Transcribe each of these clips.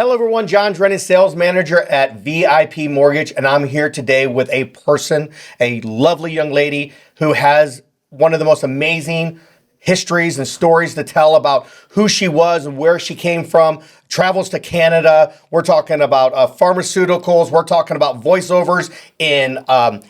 Hello, everyone. John Drennan, sales manager at VIP Mortgage, and I'm here today with a person, a lovely young lady who has one of the most amazing histories and stories to tell about who she was and where she came from, travels to Canada. We're talking about pharmaceuticals. We're talking about voiceovers in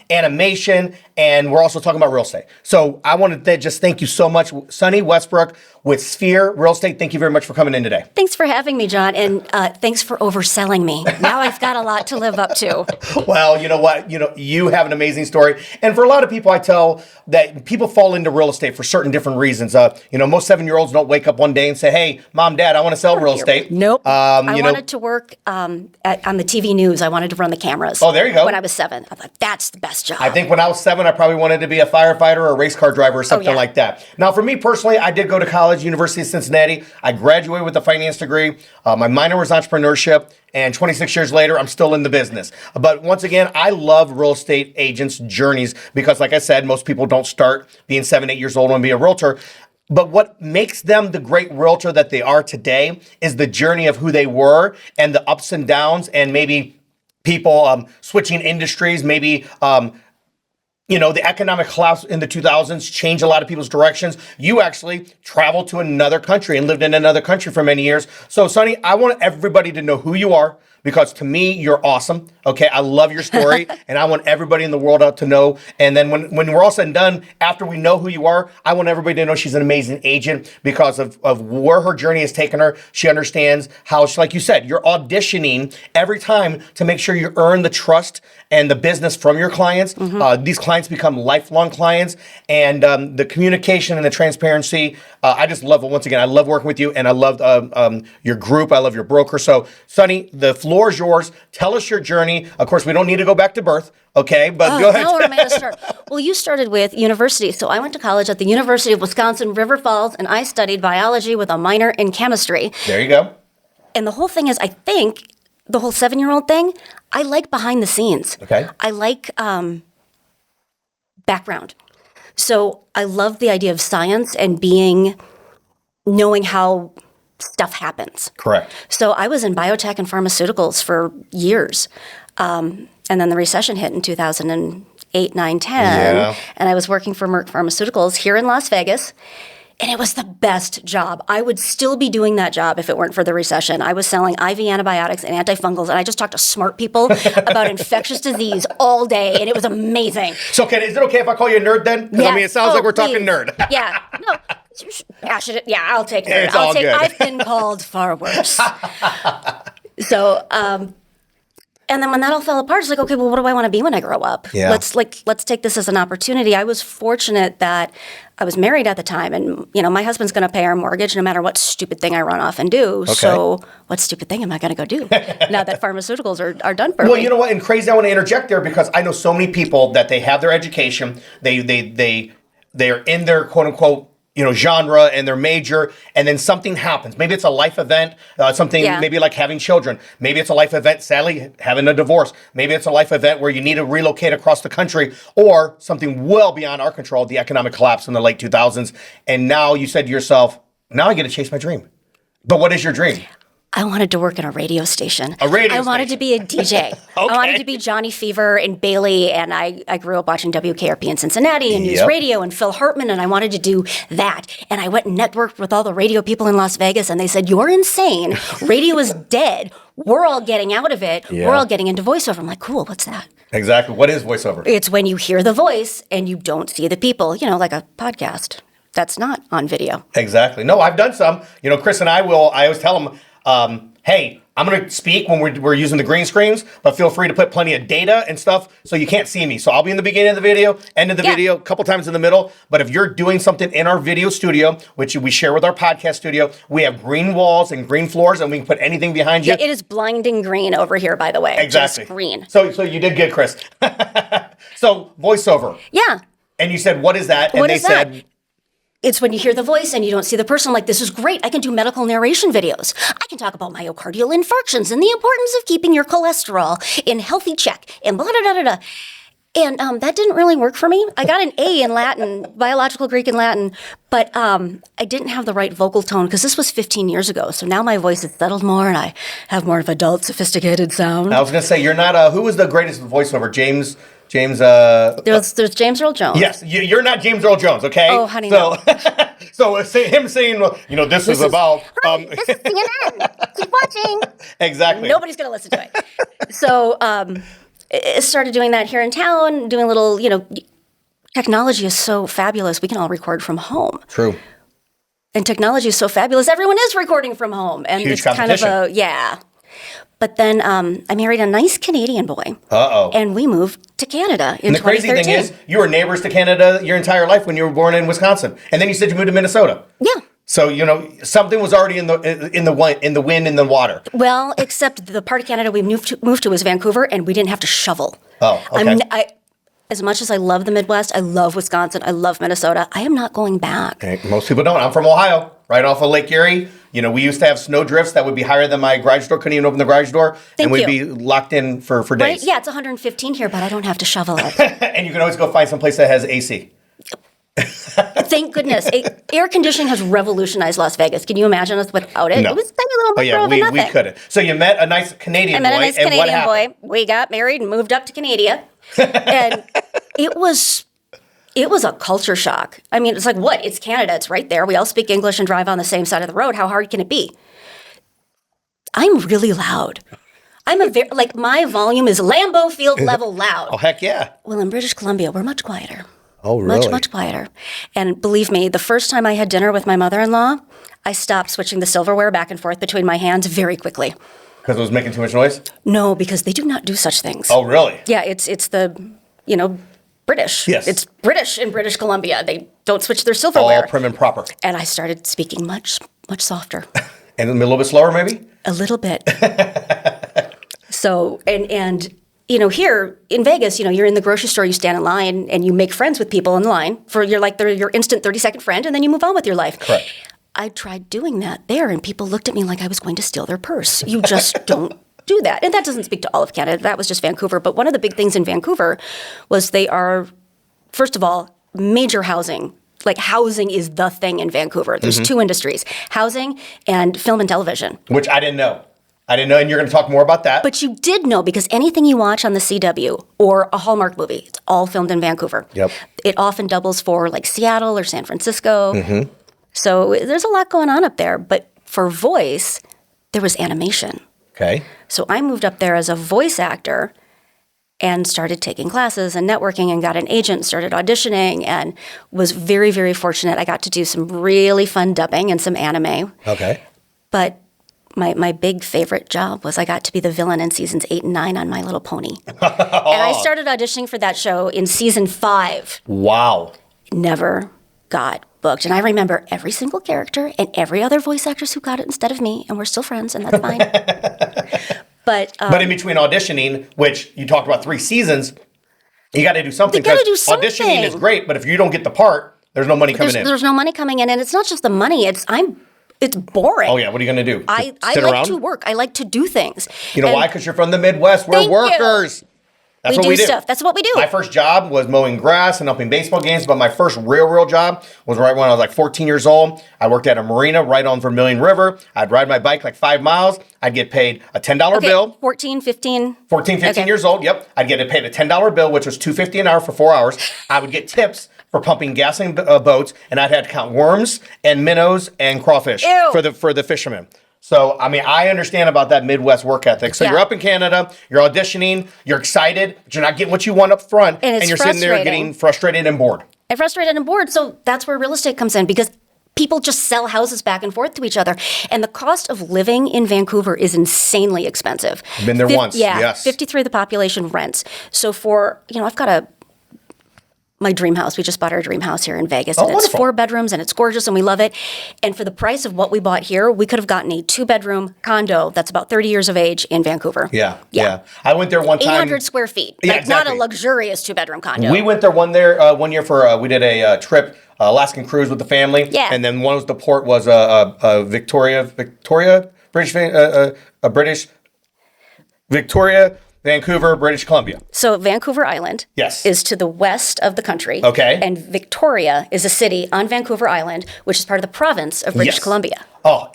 animation, and we're also talking about real estate. So I wanted to just thank you so much, Sunni Westbrook with Sphere Real Estate. Thank you very much for coming in today. Thanks for having me, John, and thanks for overselling me. Now I've got a lot to live up to. Well, you know what? You have an amazing story. And for a lot of people, I tell that people fall into real estate for certain different reasons. Most 7-year-olds don't wake up one day and say, hey, mom, dad, I want to sell real estate. Nope. I wanted to work on the TV news. I wanted to run the cameras. Oh, there you go. When I was 7. I thought, that's the best job. I think when I was 7, I probably wanted to be a firefighter or a race car driver or something like that. Now, for me personally, I did go to college, University of Cincinnati. I graduated with a finance degree. My minor was entrepreneurship. And 26 years later, I'm still in the business. But once again, I love real estate agents' journeys because, like I said, most people don't start being 7, 8 years old and be a realtor. But what makes them the great realtor that they are today is the journey of who they were and the ups and downs and maybe people switching industries, maybe the economic collapse in the 2000s changed a lot of people's directions. You actually traveled to another country and lived in another country for many years. So, Sunni, I want everybody to know who you are because to me, you're awesome. Okay, I love your story and I want everybody in the world to know. And then when we're all said and done, after we know who you are, I want everybody to know she's an amazing agent because of where her journey has taken her. She understands how, like you said, you're auditioning every time to make sure you earn the trust and the business from your clients. Mm-hmm. These clients become lifelong clients, and the communication and the transparency, I just love it. Once again, I love working with you, and I love your group. I love your broker. So, Sunni, the floor is yours. Tell us your journey. Of course, we don't need to go back to birth, okay? But go ahead. Now where am I going to start? Well, you started with university. So I went to college at the University of Wisconsin, River Falls, and I studied biology with a minor in chemistry. There you go. And the whole thing is, I think, the whole 7-year-old thing, I like behind the scenes. Okay. I like background. So I love the idea of science and knowing how stuff happens. Correct. So I was in biotech and pharmaceuticals for years. And then the recession hit in 2008, 9, 10. Yeah. And I was working for Merck Pharmaceuticals here in Las Vegas. And it was the best job. I would still be doing that job if it weren't for the recession. I was selling IV antibiotics and antifungals, and I just talked to smart people about infectious disease all day, and it was amazing. So, is it okay if I call you a nerd then? Because, Yes. it sounds like we're talking nerd. Yeah. No. Passionate. Yeah, I'll take nerd. It's all good. I've been called far worse. So, and then when that all fell apart, it's like, okay, well, what do I want to be when I grow up? Yeah. Let's take this as an opportunity. I was fortunate that I was married at the time, and my husband's going to pay our mortgage no matter what stupid thing I run off and do. Okay. So, what stupid thing am I going to go do now that pharmaceuticals are done for me? Well, you know what? And crazy, I want to interject there because I know so many people that they have their education, they're in their quote unquote genre and their major, and then something happens. Maybe it's a life event, maybe like having children. Maybe it's a life event, sadly, having a divorce. Maybe it's a life event where you need to relocate across the country, or something well beyond our control, the economic collapse in the late 2000s. And now you said to yourself, now I get to chase my dream. But what is your dream? I wanted to work in a radio station. A radio station. I wanted to be a DJ. Okay. I wanted to be Johnny Fever and Bailey, and I grew up watching WKRP in Cincinnati and News Radio and Phil Hartman, and I wanted to do that. And I went and networked with all the radio people in Las Vegas, and they said, you're insane. Radio is dead. We're all getting out of it. Yeah. We're all getting into voiceover. I'm like, cool, what's that? Exactly. What is voiceover? It's when you hear the voice and you don't see the people, like a podcast. That's not on video. Exactly. No, I've done some. Chris and I always tell them, hey, I'm going to speak when we're using the green screens, but feel free to put plenty of data and stuff so you can't see me. So I'll be in the beginning of the video, end of the video, a couple times in the middle. But if you're doing something in our video studio, which we share with our podcast studio, we have green walls and green floors, and we can put anything behind you. Yeah, it is blinding green over here, by the way. Exactly. Just green. So you did good, Chris. So voiceover. Yeah. And you said, what is that? And what they is said... that? It's when you hear the voice and you don't see the person. I'm like, this is great. I can do medical narration videos. I can talk about myocardial infarctions and the importance of keeping your cholesterol in healthy check and blah, blah, blah, blah, blah. And that didn't really work for me. I got an A in Latin, biological Greek and Latin, but I didn't have the right vocal tone because this was 15 years ago. So now my voice has settled more and I have more of adult, sophisticated sound. I was going to say, you're not, who was the greatest voiceover? James, There's James Earl Jones. Yes, you're not James Earl Jones, okay? Oh, honey, so, no. so him saying, well, this is about... This is CNN. Keep watching. Exactly. Nobody's going to listen to it. So I started doing that here in town, doing a little, technology is so fabulous. We can all record from home. True. And technology is so fabulous. Everyone is recording from home. And Huge it's kind of yeah. But then I married a nice Canadian boy. Uh-oh. And we moved to Canada in 2013. And the crazy thing is, you were neighbors to Canada your entire life when you were born in Wisconsin. And then you said you moved to Minnesota. Yeah. So, something was already in the wind, in the water. Well, except the part of Canada we moved to was Vancouver, and we didn't have to shovel. Oh, okay. As much as I love the Midwest, I love Wisconsin, I love Minnesota, I am not going back. Okay. Most people don't. I'm from Ohio, right off of Lake Erie. We used to have snow drifts that would be higher than my garage door. Couldn't even open the garage door. And we'd be locked in for days. Right? Yeah, it's 115 here, but I don't have to shovel it. And you can always go find some place that has AC. Thank goodness. Air conditioning has revolutionized Las Vegas. Can you imagine us without it? No. It was a tiny little micro of nothing. We couldn't. So you met a nice Canadian boy. I met a nice Canadian boy. We got married and moved up to Canada. And it was a culture shock. I mean, it's like, what? It's Canada. It's right there. We all speak English and drive on the same side of the road. How hard can it be? I'm really loud. My volume is Lambeau Field level loud. Oh, heck yeah. Well, in British Columbia, we're much quieter. Oh, really? Much quieter. And believe me, the first time I had dinner with my mother-in-law, I stopped switching the silverware back and forth between my hands very quickly. Because it was making too much noise? No, because they do not do such things. Oh, really? Yeah, it's the, British. Yes. It's British in British Columbia. They don't switch their silverware. All prim and proper. And I started speaking much softer. And a little bit slower, maybe? A little bit. So, and here in Vegas, you're in the grocery store, you stand in line, and you make friends with people in line they're your instant 30-second friend, and then you move on with your life. Correct. I tried doing that there, and people looked at me like I was going to steal their purse. You just don't do that. And that doesn't speak to all of Canada. That was just Vancouver. But one of the big things in Vancouver was they are, first of all, major housing. Like, housing is the thing in Vancouver. There's two industries, housing and film and television. Which I didn't know. And you're going to talk more about that. But you did know, because anything you watch on the CW or a Hallmark movie, it's all filmed in Vancouver. Yep. It often doubles for like Seattle or San Francisco. Mm-hmm. So there's a lot going on up there. But for voice, there was animation. Okay. So I moved up there as a voice actor and started taking classes and networking and got an agent, started auditioning, and was very, very fortunate. I got to do some really fun dubbing and some anime. Okay. But my big favorite job was I got to be the villain in seasons 8 and 9 on My Little Pony. And I started auditioning for that show in season 5. Wow. Never got booked. And I remember every single character and every other voice actress who got it instead of me, and we're still friends, and that's fine. But in between auditioning, which you talked about 3 seasons, you got to do something. You got to do something. Auditioning is great, but if you don't get the part, there's no money coming in. There's no money coming in, and it's not just the money. It's boring. Oh, yeah. What are you going to do? I like to work. I like to do things. You know why? Because you're from the Midwest. We're workers. That's what we do. Stuff. That's what we do. My first job was mowing grass and helping baseball games, but my first real job was right when I was like 14 years old. I worked at a marina right on Vermilion River. I'd ride my bike like 5 miles. I'd get paid a $10 bill. 14, 15 years old, yep. I'd get paid a $10 bill, which was $2.50 an hour for 4 hours. I would get tips for pumping gas in boats, and I'd have to count worms and minnows and crawfish for the fishermen. So, I mean, I understand about that Midwest work ethic. So you're up in Canada, you're auditioning, you're excited, but you're not getting what you want up front, and you're sitting there getting frustrated and bored. So that's where real estate comes in, because people just sell houses back and forth to each other. And the cost of living in Vancouver is insanely expensive. I've been there once, yes. 53% of the population rents. So I've got my dream house. We just bought our dream house here in Vegas. And it's 4 bedrooms, and it's gorgeous, and we love it. And for the price of what we bought here, we could have gotten a 2-bedroom condo that's about 30 years of age in Vancouver. Yeah. I went there one time. 800 square feet. Yeah, That's not a luxurious 2-bedroom condo. We went there one year for, we did a trip, Alaskan cruise with the family. Yeah. And then one was the port was Victoria, British, Vancouver, British Columbia. So Vancouver Island Yes. is to the west of the country. Okay. And Victoria is a city on Vancouver Island, which is part of the province of British Yes. Columbia. Oh,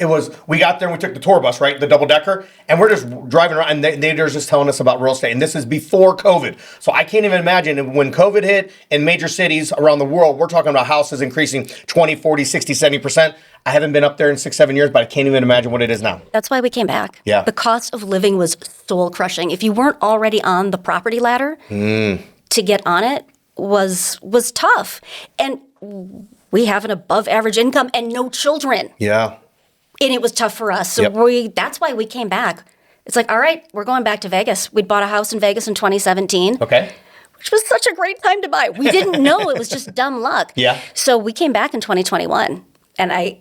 we got there and we took the tour bus, right? The double decker. And we're just driving around and they're just telling us about real estate. And this is before COVID. So I can't even imagine when COVID hit in major cities around the world, we're talking about houses increasing 20, 40, 60, 70%. I haven't been up there in 6-7 years, but I can't even imagine what it is now. That's why we came back. Yeah. The cost of living was soul crushing. If you weren't already on the property ladder, to get on it was tough. And we have an above average income and no children. Yeah. And it was tough for us. So that's why we came back. It's like, all right, we're going back to Vegas. We'd bought a house in Vegas in 2017. Okay. Which was such a great time to buy. We didn't know. It was just dumb luck. Yeah. So we came back in 2021. And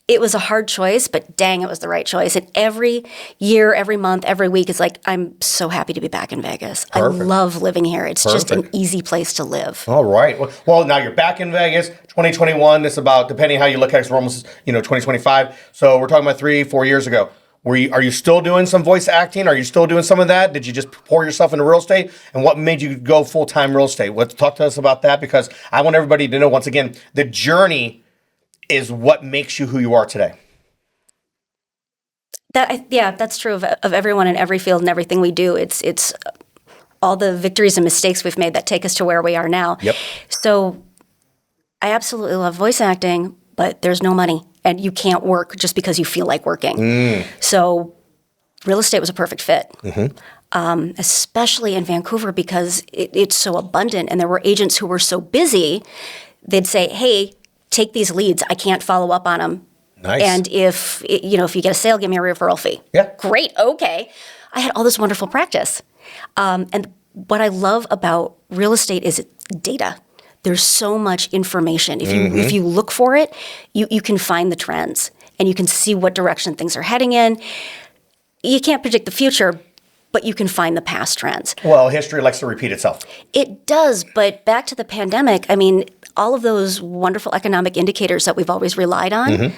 it was a hard choice, but dang, it was the right choice. And every year, every month, every week, it's like, I'm so happy to be back in Vegas. Perfect. I love living here. It's just an Perfect. easy place to live. All right. Well, now you're back in Vegas. 2021. This is about, depending how you look at it, we're almost 2025. So we're talking about 3-4 years ago. Are you still doing some voice acting? Are you still doing some of that? Did you just pour yourself into real estate? And what made you go full-time real estate? Talk to us about that, because I want everybody to know, once again, the journey is what makes you who you are today. That's true of everyone in every field and everything we do. It's all the victories and mistakes we've made that take us to where we are now. Yep. So I absolutely love voice acting, but there's no money, and you can't work just because you feel like working. So real estate was a perfect fit, especially in Vancouver, because it's so abundant, and there were agents who were so busy, they'd say, hey, take these leads. I can't follow up on them. Nice. And if you get a sale, give me a referral fee. Yeah. Great. Okay. I had all this wonderful practice. And what I love about real estate is data. There's so much information. If you look for it, you can find the trends and you can see what direction things are heading in. You can't predict the future, but you can find the past trends. Well, history likes to repeat itself. It does, but back to the pandemic, I mean, all of those wonderful economic indicators that we've always relied on,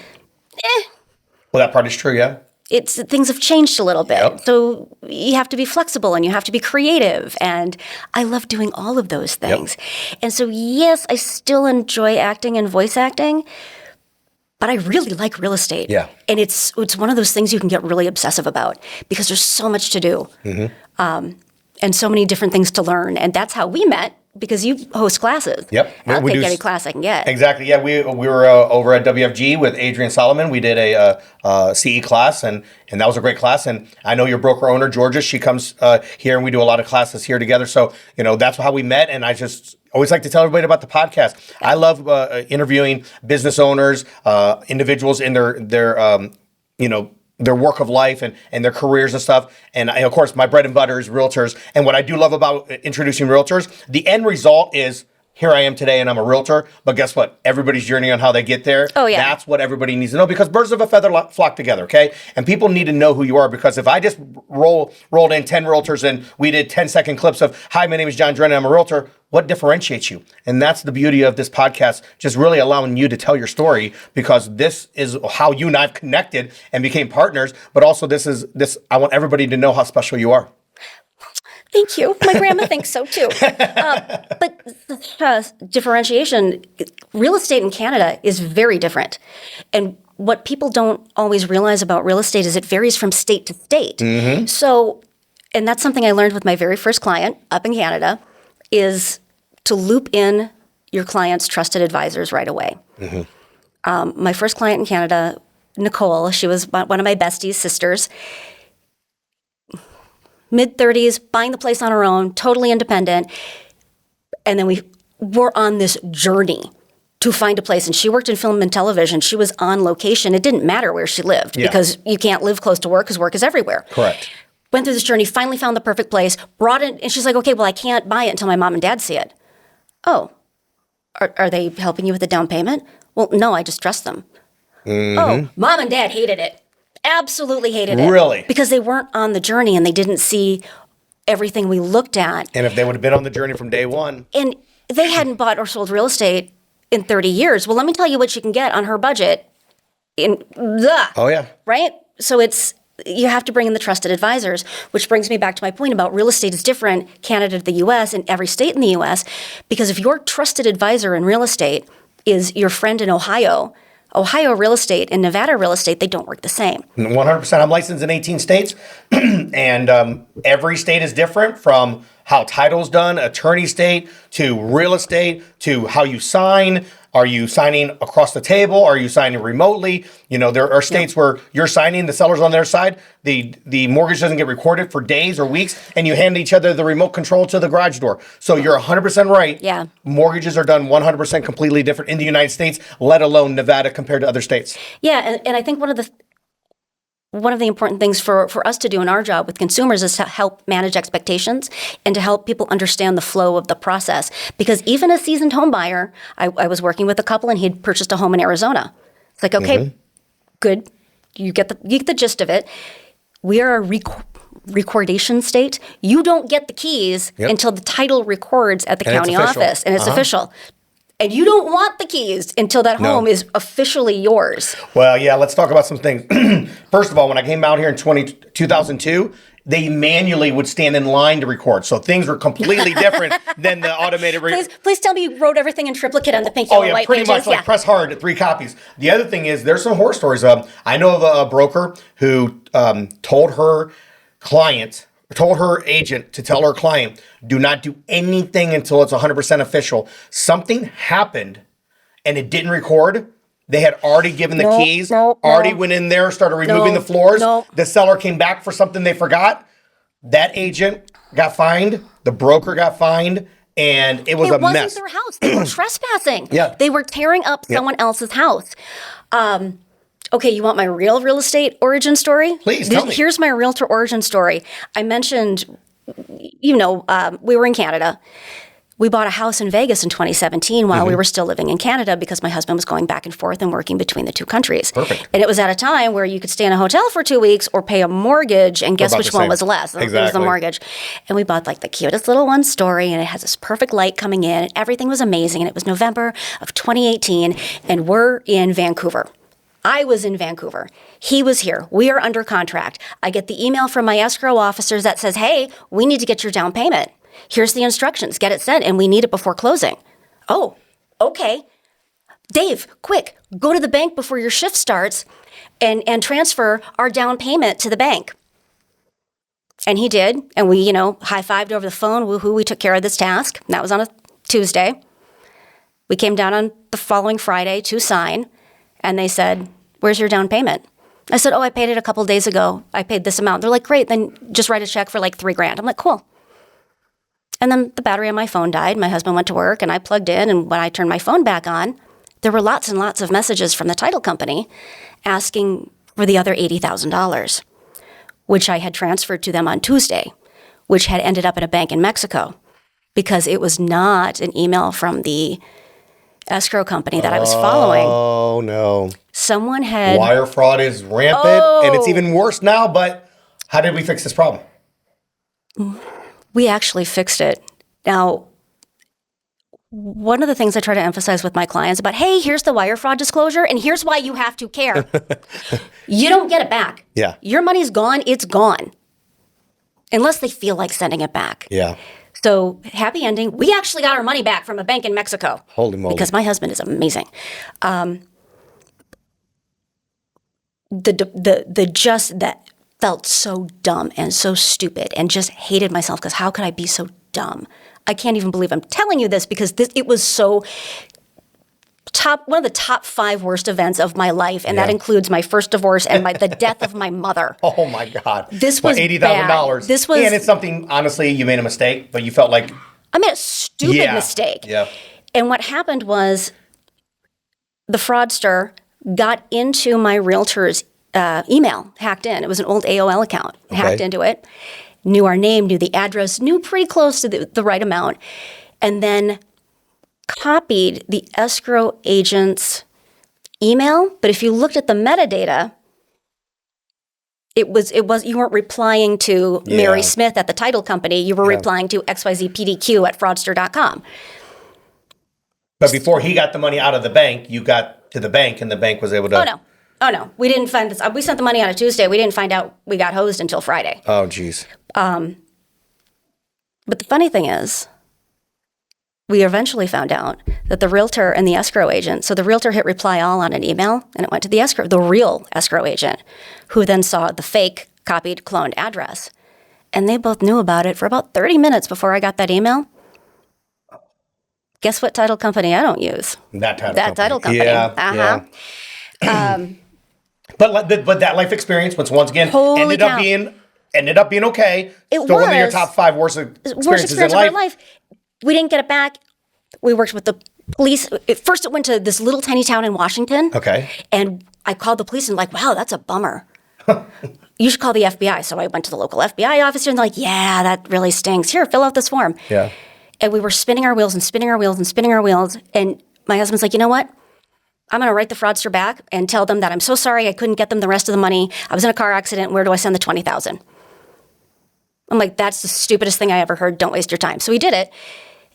Well, that part is true, yeah. things have changed a little bit. Yep. So you have to be flexible and you have to be creative. And I love doing all of those things. And so, yes, I still enjoy acting and voice acting, but I really like real estate. Yeah. And it's one of those things you can get really obsessive about because there's so much to do and so many different things to learn. And that's how we met, because you host classes. Yep. I'll take any class I can get. Exactly. Yeah, we were over at WFG with Adrian Solomon. We did a CE class, and that was a great class. And I know your broker owner, Georgia, she comes here, and we do a lot of classes here together. So, that's how we met. And I just always like to tell everybody about the podcast. I love interviewing business owners, individuals in their work of life and their careers and stuff. And of course, my bread and butter is realtors. And what I do love about introducing realtors, the end result is, here I am today and I'm a realtor, but guess what? Everybody's journey on how they get there. Oh, yeah. That's what everybody needs to know, because birds of a feather flock together, okay? And people need to know who you are, because if I just rolled in 10 realtors and we did 10-second clips of, hi, my name is John Drennan, I'm a realtor, what differentiates you? And that's the beauty of this podcast, just really allowing you to tell your story, because this is how you and I've connected and became partners, but also I want everybody to know how special you are. Thank you. My grandma thinks so too. But differentiation, real estate in Canada is very different. And what people don't always realize about real estate is it varies from state to state. So, and that's something I learned with my very first client up in Canada, is to loop in your client's trusted advisors right away. My first client in Canada, Nicole, she was one of my besties' sisters, mid-30s, buying the place on her own, totally independent. And then we were on this journey to find a place. And she worked in film and television. She was on location. It didn't matter where she lived, because you can't live close to work, because work is everywhere. Correct. Went through this journey, finally found the perfect place, brought it, and she's like, okay, well, I can't buy it until my mom and dad see it. Oh, are they helping you with the down payment? Well, no, I just trust them. Oh, mom and dad hated it. Absolutely hated it. Really? Because they weren't on the journey and they didn't see everything we looked at. And if they would have been on the journey from day one. And they hadn't bought or sold real estate in 30 years. Well, let me tell you what you can get on her budget. Oh, yeah. Right? So it's you have to bring in the trusted advisors, which brings me back to my point about real estate is different, Canada to the U.S. and every state in the U.S., because if your trusted advisor in real estate is your friend in Ohio real estate and Nevada real estate, they don't work the same. 100%. I'm licensed in 18 states, and every state is different from how title's done, attorney state, to real estate, to how you sign. Are you signing across the table? Are you signing remotely? You know, there are states where you're signing, the seller's on their side, the mortgage doesn't get recorded for days or weeks, and you hand each other the remote control to the garage door. So you're 100% right. Yeah. Mortgages are done 100% completely different in the United States, let alone Nevada compared to other states. Yeah, and I think one of the important things for us to do in our job with consumers is to help manage expectations and to help people understand the flow of the process. Because even a seasoned home buyer, I was working with a couple and he had purchased a home in Arizona. It's like, okay, good. You get the gist of it. We are a recordation state. You don't get the keys until the title records at the county office and it's official. And you don't want the keys until that home is officially yours. Well, yeah, let's talk about some things. First of all, when I came out here in 2002, they manually would stand in line to record. So things were completely different than the automated. Please tell me you wrote everything in triplicate on the pink, yellow, white pages. Pretty much like press hard, 3 copies. The other thing is there's some horror stories. I know of a broker who told her agent to tell her client, do not do anything until it's 100% official. Something happened and it didn't record. They had already given the keys, already went in there, started removing the floors. The seller came back for something they forgot. That agent got fined. The broker got fined. And it was a mess. It wasn't their house. They were trespassing. Yeah. They were tearing up someone else's house. Okay, you want my real estate origin story? Please, tell me. Here's my realtor origin story. I mentioned, we were in Canada. We bought a house in Vegas in 2017 while we were still living in Canada because my husband was going back and forth and working between the two countries. Perfect. And it was at a time where you could stay in a hotel for 2 weeks or pay a mortgage, and guess which one was less? Exactly. It was the mortgage. And we bought like the cutest little one-story, and it has this perfect light coming in, and everything was amazing. And it was November of 2018, and we're in Vancouver. I was in Vancouver. He was here. We are under contract. I get the email from my escrow officers that says, hey, we need to get your down payment. Here's the instructions. Get it sent, and we need it before closing. Oh, okay. Dave, quick, go to the bank before your shift starts and transfer our down payment to the bank. And he did, and we, high-fived over the phone. Woohoo, we took care of this task. And that was on a Tuesday. We came down on the following Friday to sign. And they said, where's your down payment? I said, I paid it a couple days ago. I paid this amount. They're like, great, then just write a check for like $3,000. I'm like, cool. And then the battery on my phone died. My husband went to work and I plugged in. And when I turned my phone back on, there were lots and lots of messages from the title company asking for the other $80,000, which I had transferred to them on Tuesday, which had ended up at a bank in Mexico because it was not an email from the escrow company that I was following. Oh, no. Someone had... Wire fraud is rampant, and it's even worse now, but how did we fix this problem? We actually fixed it. Now, one of the things I try to emphasize with my clients about, hey, here's the wire fraud disclosure, and here's why you have to care. You don't get it back. Yeah. Your money's gone, it's gone. Unless they feel like sending it back. Yeah. So, happy ending. We actually got our money back from a bank in Mexico. Holy moly. Because my husband is amazing. That felt so dumb and so stupid and just hated myself because how could I be so dumb? I can't even believe I'm telling you this because it was so one of the top 5 worst events of my life, and that includes my first divorce and the death of my mother. Oh my God! This was $80,000. This was, and it's something. Honestly, you made a mistake, but you felt like I made a stupid mistake. Yeah. And what happened was, the fraudster got into my realtor's email, hacked in. It was an old AOL account. Hacked into it, knew our name, knew the address, knew pretty close to the right amount, and then copied the escrow agent's email. But if you looked at the metadata, it was you weren't replying to Mary Smith at the title company. You were replying to XYZPDQ at fraudster.com. But before he got the money out of the bank, you got to the bank and the bank was able to... Oh, no. We didn't find this. We sent the money on a Tuesday. We didn't find out we got hosed until Friday. Oh, geez. But the funny thing is, we eventually found out that the realtor and the escrow agent, so the realtor hit reply all on an email, and it went to the real escrow agent, who then saw the fake, copied, cloned address. And they both knew about it for about 30 minutes before I got that email. Guess what title company I don't use? That title company. Yeah. Yeah. But that life experience, once again, Holy ended up being okay. It Still was. one of your top 5 worst experiences in of our life. We didn't get it back. We worked with the police. First, it went to this little tiny town in Washington. Okay. And I called the police and like, wow, that's a bummer. You should call the FBI. So I went to the local FBI officer and they're like, yeah, that really stinks. Here, fill out this form. Yeah. And we were spinning our wheels and spinning our wheels and spinning our wheels. And my husband's like, you know what? I'm going to write the fraudster back and tell them that I'm so sorry I couldn't get them the rest of the money. I was in a car accident. Where do I send the $20,000? I'm like, that's the stupidest thing I ever heard. Don't waste your time. So he did it.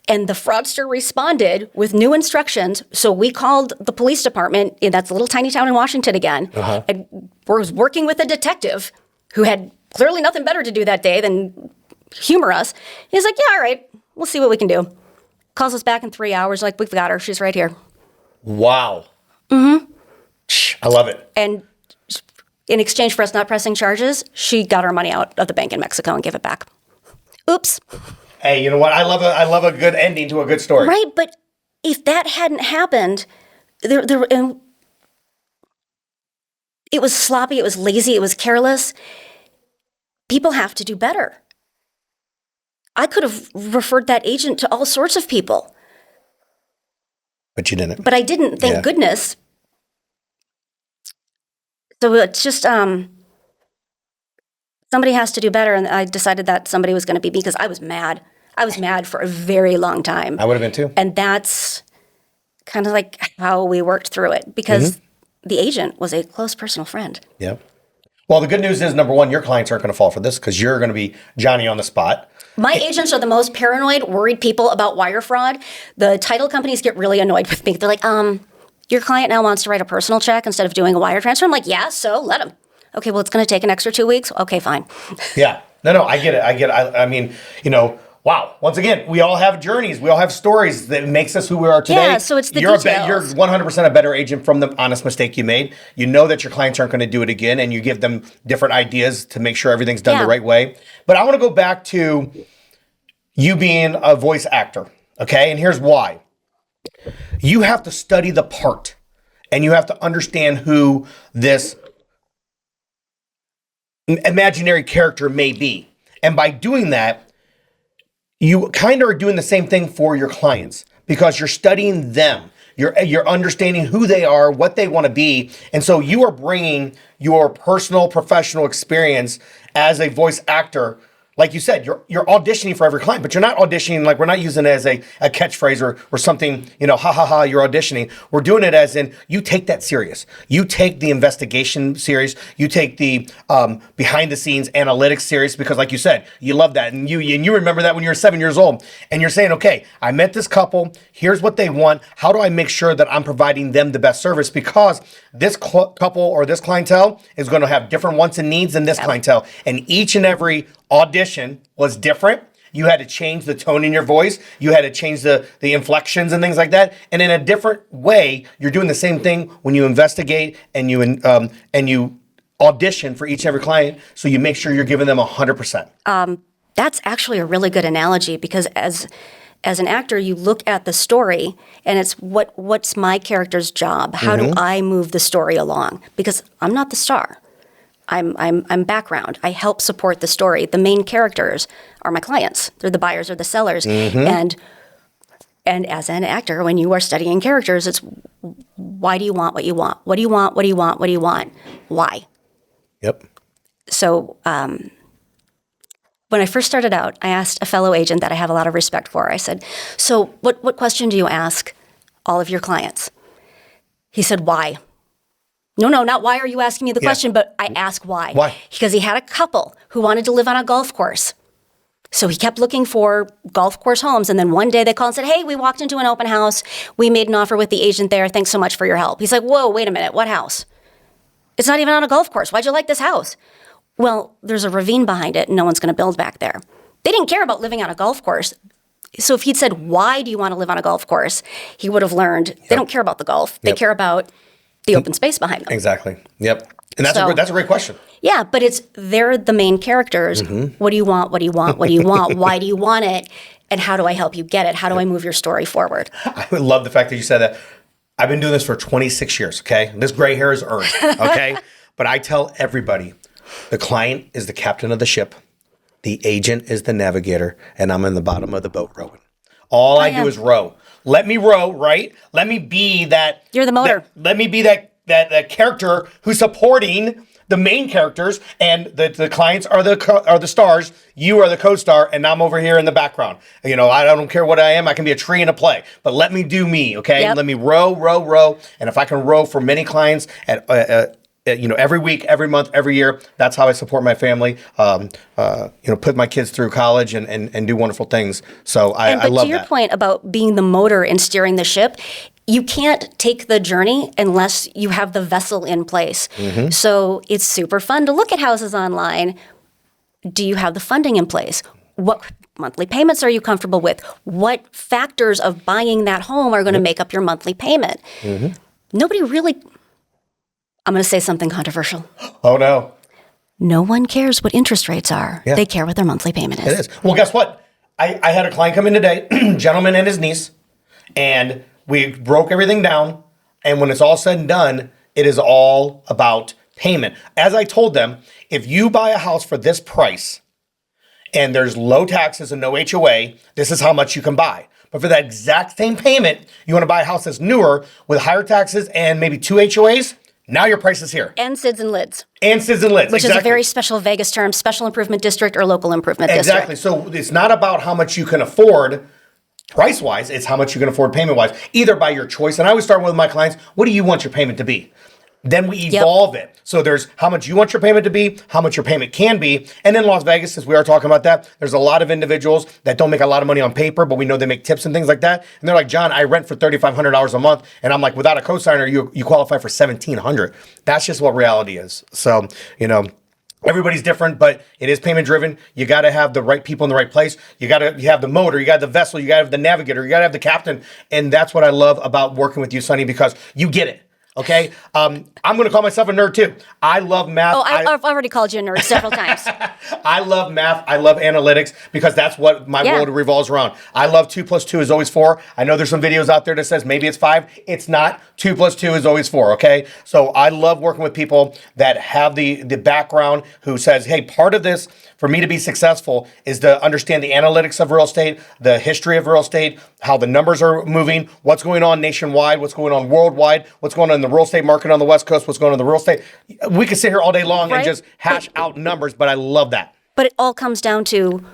And the fraudster responded with new instructions. So we called the police department in that little tiny town in Washington again. And was working with a detective who had clearly nothing better to do that day than humor us. He's like, yeah, all right, we'll see what we can do. Calls us back in 3 hours, like, we've got her. She's right here. Wow. Mm-hmm. I love it. And in exchange for us not pressing charges, she got our money out of the bank in Mexico and gave it back. Oops. Hey, you know what? I love a good ending to a good story. Right, but if that hadn't happened, it was sloppy, it was lazy, it was careless. People have to do better. I could have referred that agent to all sorts of people. But you didn't. But I didn't, thank goodness. So it's just, somebody has to do better, and I decided that somebody was going to be me because I was mad. I was mad for a very long time. I would have been too. And that's kind of like how we worked through it because the agent was a close personal friend. Yeah. Well, the good news is, number one, your clients aren't going to fall for this because you're going to be Johnny on the spot. My agents are the most paranoid, worried people about wire fraud. The title companies get really annoyed with me. They're like, your client now wants to write a personal check instead of doing a wire transfer. I'm like, yeah, so let him. Okay, well, it's going to take an extra 2 weeks. Okay, fine. Yeah. No, I get it. I mean, wow. Once again, we all have journeys. We all have stories that makes us who we are today. Yeah, so it's the you're details. You're 100% a better agent from the honest mistake you made. You know that your clients aren't going to do it again, and you give them different ideas to make sure everything's done the right way. But I want to go back to you being a voice actor, okay? And here's why. You have to study the part, and you have to understand who this imaginary character may be. And by doing that, you kind of are doing the same thing for your clients because you're studying them. You're understanding who they are, what they want to be. And so you are bringing your personal, professional experience as a voice actor. Like you said, you're auditioning for every client, but you're not auditioning like we're not using it as a catchphrase or something, ha ha ha, you're auditioning. We're doing it as in you take that serious. You take the investigation serious. You take the behind the scenes analytics serious because like you said, you love that. And you remember that when you were 7 years old. And you're saying, okay, I met this couple. Here's what they want. How do I make sure that I'm providing them the best service? Because this couple or this clientele is going to have different wants and needs than this clientele. And each and every audition was different. You had to change the tone in your voice. You had to change the inflections and things like that. And in a different way, you're doing the same thing when you investigate and you audition for each and every client. So you make sure you're giving them 100%. That's actually a really good analogy because as an actor, you look at the story and it's what's my character's job? How do I move the story along? Because I'm not the star. I'm background. I help support the story. The main characters are my clients. They're the buyers or the sellers. And as an actor, when you are studying characters, it's why do you want what you want? What do you want? What do you want? What do you want? Why? Yep. So when I first started out, I asked a fellow agent that I have a lot of respect for. I said, so what question do you ask all of your clients? He said, why? No, not why are you asking me the question, but I ask why. Why? Because he had a couple who wanted to live on a golf course. So he kept looking for golf course homes. And then one day they called and said, hey, we walked into an open house. We made an offer with the agent there. Thanks so much for your help. He's like, whoa, wait a minute. What house? It's not even on a golf course. Why'd you like this house? Well, there's a ravine behind it and no one's going to build back there. They didn't care about living on a golf course. So if he'd said, why do you want to live on a golf course? He would have learned they don't care about the golf. They care about the open space behind them. Exactly. Yep. And that's a great question. Yeah, but they're the main characters. What do you want? What do you want? What do you want? Why do you want it? And how do I help you get it? How do I move your story forward? I love the fact that you said that. I've been doing this for 26 years, okay? This gray hair is earned, okay? But I tell everybody, the client is the captain of the ship, the agent is the navigator, and I'm in the bottom of the boat rowing. All I do is row. Let me row, right? Let me be that. You're the motor. Let me be that character who's supporting the main characters, and the clients are the stars. You are the co-star, and I'm over here in the background. I don't care what I am. I can be a tree in a play, but let me do me, okay? Yep. Let me row, and if I can row for many clients at every week, every month, every year, that's how I support my family. Put my kids through college and do wonderful things. So I love that. But to your point about being the motor and steering the ship, you can't take the journey unless you have the vessel in place. So it's super fun to look at houses online. Do you have the funding in place? What monthly payments are you comfortable with? What factors of buying that home are going to make up your monthly payment? Nobody really, I'm going to say something controversial. Oh, no. No one cares what interest rates are. Yeah. They care what their monthly payment is. It is. Well, guess what? I had a client come in today, gentleman and his niece, and we broke everything down, and when it's all said and done, it is all about payment. As I told them, if you buy a house for this price and there's low taxes and no HOA, this is how much you can buy. But for that exact same payment, you want to buy a house that's newer with higher taxes and maybe 2 HOAs, now your price is here. And SIDS and LIDs. And SIDS and LIDs, which is a very special Vegas term, special improvement district or local improvement district. Exactly. So it's not about how much you can afford price-wise, it's how much you can afford payment-wise, either by your choice. And I always start with my clients, what do you want your payment to be? Then we evolve it. So there's how much you want your payment to be, how much your payment can be. And in Las Vegas, since we are talking about that, there's a lot of individuals that don't make a lot of money on paper, but we know they make tips and things like that. And they're like, John, I rent for $3,500 a month. And I'm like, without a cosigner, you qualify for $1,700. That's just what reality is. So, everybody's different, but it is payment driven. You got to have the right people in the right place. You have the motor, you got the vessel, you got to have the navigator, you got to have the captain. And that's what I love about working with you, Sunny, because you get it. Okay, I'm going to call myself a nerd too. I love math. Oh, I've already called you a nerd several times. I love math. I love analytics because that's what my world revolves around. I love 2 + 2 is always 4. I know there's some videos out there that says maybe it's 5. It's not. 2 + 2 is always 4. Okay, so I love working with people that have the background who says, hey, part of this for me to be successful is to understand the analytics of real estate, the history of real estate, how the numbers are moving, what's going on nationwide, what's going on worldwide, what's going on in the real estate market on the West Coast, what's going on in the real estate. We could sit here all day long and just hash out numbers, but I love that. But it all comes down to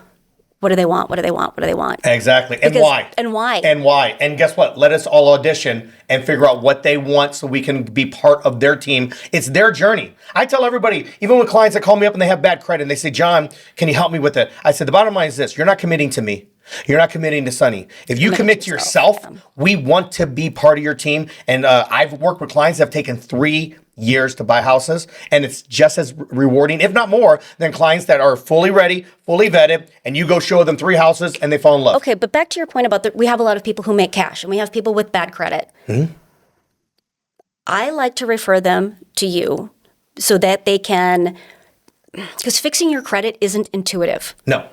what do they want? What do they want? What do they want? Exactly. And why? And why? And why? And guess what? Let us all audition and figure out what they want so we can be part of their team. It's their journey. I tell everybody, even with clients that call me up and they have bad credit and they say, John, can you help me with it? I said, the bottom line is this. You're not committing to me. You're not committing to Sunny. If you commit to yourself, we want to be part of your team. And I've worked with clients that have taken 3 years to buy houses, and it's just as rewarding, if not more, than clients that are fully ready, fully vetted, and you go show them 3 houses and they fall in love. Okay, but back to your point about we have a lot of people who make cash, and we have people with bad credit. I like to refer them to you so that they can, because fixing your credit isn't intuitive. No.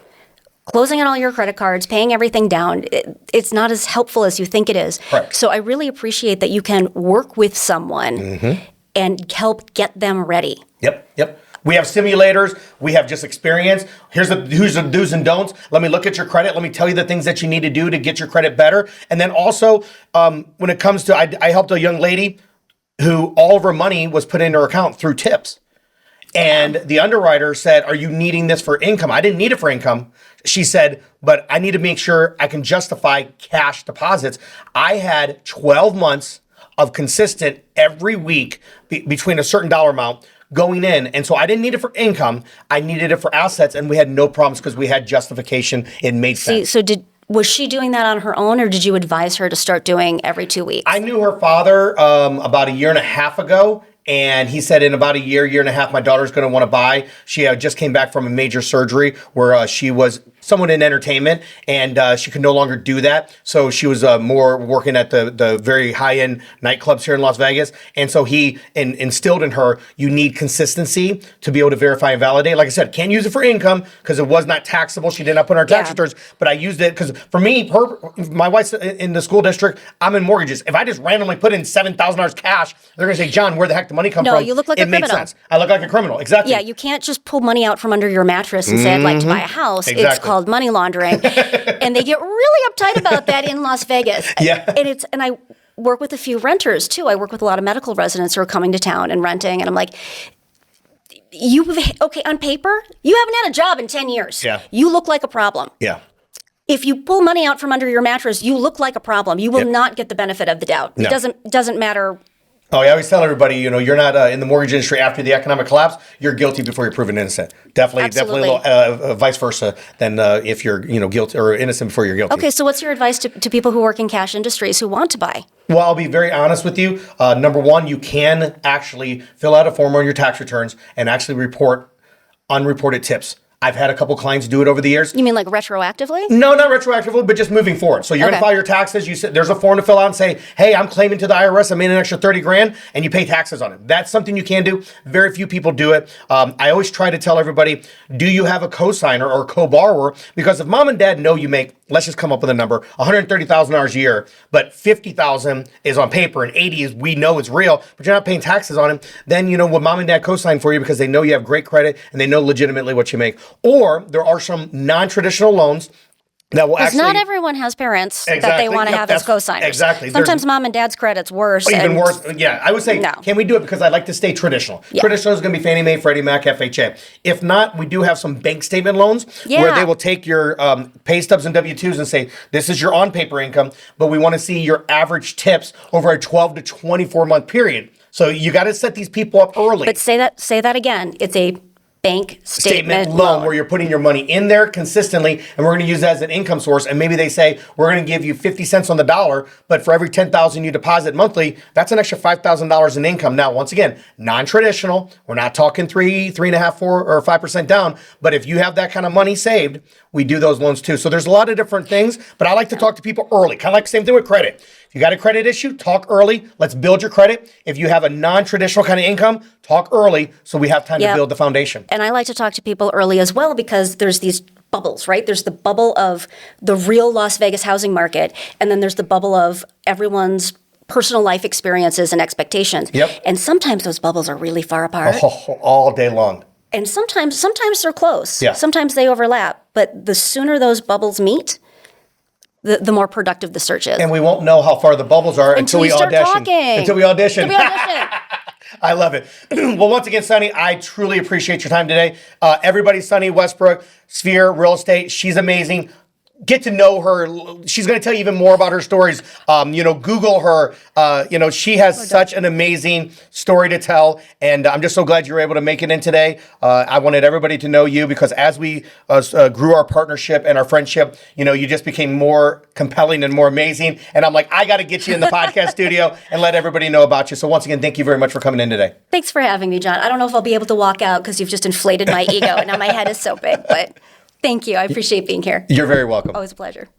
Closing on all your credit cards, paying everything down, it's not as helpful as you think it is. Correct. So I really appreciate that you can work with someone and help get them ready. Yep. We have simulators. We have just experience. Here's the do's and don'ts. Let me look at your credit. Let me tell you the things that you need to do to get your credit better. And then also, when it comes to, I helped a young lady who all of her money was put into her account through tips. And the underwriter said, are you needing this for income? I didn't need it for income. She said, but I need to make sure I can justify cash deposits. I had 12 months of consistent every week between a certain dollar amount going in. And so I didn't need it for income. I needed it for assets. And we had no problems because we had justification. It made sense. So was she doing that on her own, or did you advise her to start doing every 2 weeks? I knew her father about a year and a half ago, And he said in about a year and a half, my daughter's going to want to buy. She just came back from a major surgery where she was someone in entertainment, and she could no longer do that. So she was more working at the very high-end nightclubs here in Las Vegas. And so he instilled in her, you need consistency to be able to verify and validate. Like I said, can't use it for income because it was not taxable. She did not put in her tax returns, but I used it because for me, my wife's in the school district, I'm in mortgages. If I just randomly put in $7,000 cash, they're going to say, John, where the heck the money come from? No, you look like a criminal. It makes sense. I look like a criminal. Exactly. Yeah, you can't just pull money out from under your mattress and say, I'd like to buy a house. Exactly. It's called money laundering. And they get really uptight about that in Las Vegas. Yeah. And I work with a few renters too. I work with a lot of medical residents who are coming to town and renting. And I'm like, on paper, you haven't had a job in 10 years. Yeah. You look like a problem. Yeah. If you pull money out from under your mattress, you look like a problem. You will not get the benefit of the doubt. No. It doesn't matter. Oh, I always tell everybody, you're not in the mortgage industry after the economic collapse. You're guilty before you're proven innocent. Definitely vice versa than if you're guilty or innocent before you're guilty. Okay, so what's your advice to people who work in cash industries who want to buy? Well, I'll be very honest with you. Number one, you can actually fill out a form on your tax returns and actually report unreported tips. I've had a couple clients do it over the years. You mean like retroactively? No, not retroactively, but just moving forward. So you're going to file your taxes. You said there's a form to fill out and say, hey, I'm claiming to the IRS. I made an extra 30 grand, and you pay taxes on it. That's something you can do. Very few people do it. I always try to tell everybody, do you have a co-signer or co-borrower? Because if mom and dad know you make, let's just come up with a number, $130,000 a year, but $50,000 is on paper and $80,000 is we know is real, but you're not paying taxes on it, then what mom and dad co-sign for you because they know you have great credit and they know legitimately what you make. Or there are some non-traditional loans that will actually... Because not everyone has parents that they want to have as co-signers. Exactly. Sometimes mom and dad's credit's worse. Even worse. Yeah, I would say, can we do it? Because I like to stay traditional. Yeah. Traditional is going to be Fannie Mae, Freddie Mac, FHA. If not, we do have some bank statement loans where they will take your pay stubs and W-2s and say, this is your on-paper income, but we want to see your average tips over a 12 to 24-month period. So you got to set these people up early. But say that again. It's a bank statement loan where you're putting your money in there consistently, and we're going to use that as an income source. And maybe they say we're going to give you 50 cents on the dollar, but for every $10,000 you deposit monthly, that's an extra $5,000 in income. Now, once again, non-traditional. We're not talking 3.5%, 4, or 5% down. But if you have that kind of money saved, we do those loans too. So there's a lot of different things, but I like to talk to people early. Kind of like the same thing with credit. If you got a credit issue, talk early. Let's build your credit. If you have a non-traditional kind of income, talk early so we have time to build the foundation. And I like to talk to people early as well because there's these bubbles, right? There's the bubble of the real Las Vegas housing market, and then there's the bubble of everyone's personal life experiences and expectations. Yep. And sometimes those bubbles are really far apart. Oh, all day long. And sometimes they're close. Yeah. Sometimes they overlap. But the sooner those bubbles meet, the more productive the search is. And we won't know how far the bubbles are until we audition. Until we audition. I love it. Well, once again, Sunny, I truly appreciate your time today. Everybody, Sunni Westbrook, Sphere Real Estate, she's amazing. Get to know her. She's going to tell you even more about her stories. Google her. She has such an amazing story to tell. And I'm just so glad you were able to make it in today. I wanted everybody to know you because as we grew our partnership and our friendship, you just became more compelling and more amazing. And I'm like, I got to get you in the podcast studio and let everybody know about you. So once again, thank you very much for coming in today. Thanks for having me, John. I don't know if I'll be able to walk out because you've just inflated my ego and now my head is so big, but... Thank you. I appreciate being here. You're very welcome. Always a pleasure.